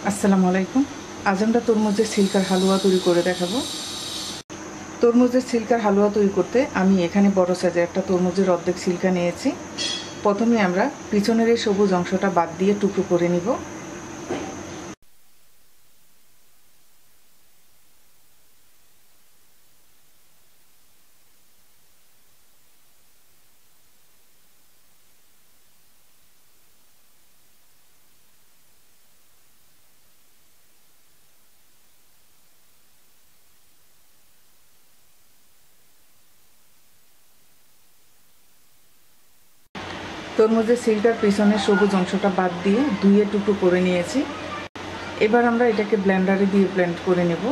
আসসালামু আলাইকুম। আজ আমরা তরমুজের ছিলকার হালুয়া তৈরি করে দেখাবো। তরমুজের ছিলকার হালুয়া তৈরি করতে আমি এখানে বড় সাইজের একটা তরমুজের অর্ধেক ছিলকা নিয়েছি। প্রথমে আমরা পিছনের এই সবুজ অংশটা বাদ দিয়ে টুকরো করে নিব। তরমুজের ছিলকার পিছনের সবুজ অংশটা বাদ দিয়ে ধুয়ে টুকরো করে নিয়েছি। এবার আমরা এটাকে ব্লেন্ডারে দিয়ে ব্লেন্ড করে নেব।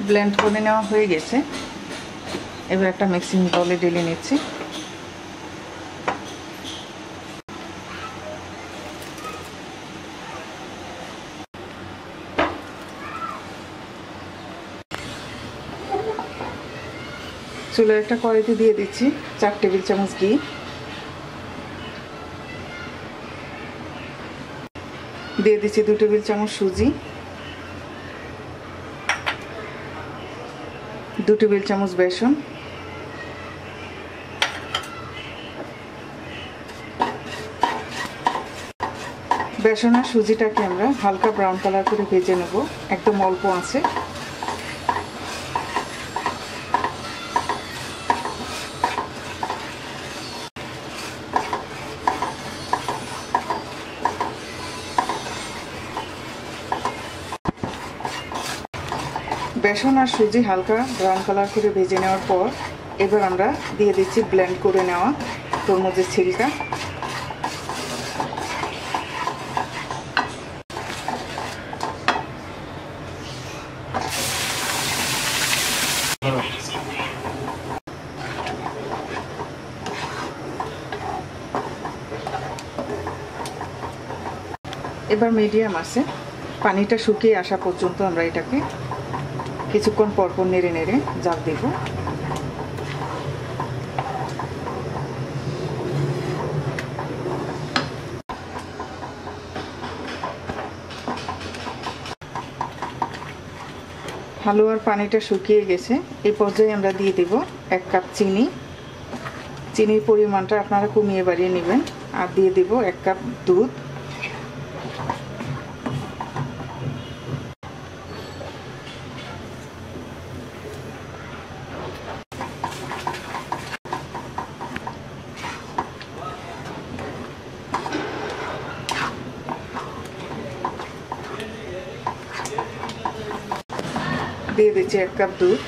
ব্লেন্ড করে নেওয়া হয়ে গেছে। এবার একটা মিক্সিং বলে ঢেলে নিচ্ছি। চুলায় একটা কড়াইতে দিয়ে দিচ্ছি 4 টেবিল চামচ ঘি, দিয়ে দিচ্ছি 2 টেবিল চামচ সুজি, 2 টেবিল চামচ বেসন, বেসন আর সুজিটাকে আমরা হালকা ব্রাউন কালার করে ভেজে নেব, একদম অল্প আছে। বেসন আর সুজি হালকা ব্রাউন কালার করে ভেজে নেওয়ার পর এবার আমরা দিয়ে দিচ্ছি ব্লেন্ড করে নেওয়া তরমুজের ছিলকা। এবার মিডিয়াম আছে পানিটা শুকিয়ে আসা পর্যন্ত আমরা এটাকে কিছুক্ষণ পরপর নেড়ে নেড়ে জাল দেব। হালুয়ার পানিটা শুকিয়ে গেছে। এই পর্যায়ে আমরা দিয়ে দেব 1 কাপ চিনি। চিনির পরিমাণটা আপনারা কমিয়ে বাড়িয়ে নেবেন। আর দিয়ে দেব 1 কাপ দুধ। দিয়ে দিচ্ছি 1 কাপ দুধ।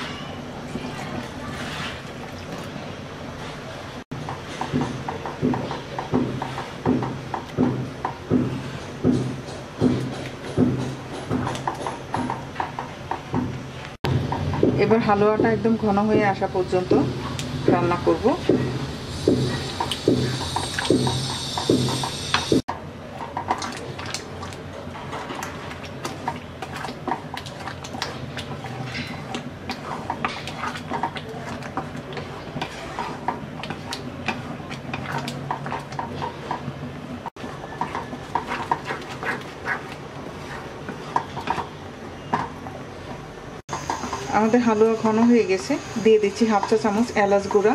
এবার হালুয়াটা একদম ঘন হয়ে আসা পর্যন্ত রান্না করব। আমাদের হালুয়া ঘন হয়ে গেছে। দিয়ে দিচ্ছি 1/2 চা চামচ এলাচ গুঁড়া,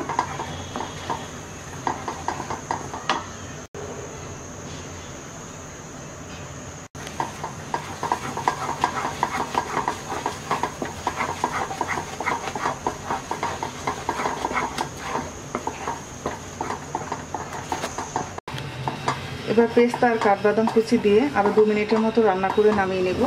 এবার পেস্তা আর কাঠবাদাম কুচি দিয়ে আরো 2 মিনিটের মতো রান্না করে নামিয়ে নেব।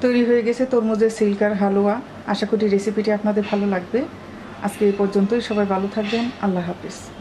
তৈরি হয়ে গেছে তরমুজের সিল্কার হালুয়া। আশা করি রেসিপিটি আপনাদের ভালো লাগবে। আজকে এই পর্যন্তই। সবাই ভালো থাকবেন। আল্লাহ হাফিজ।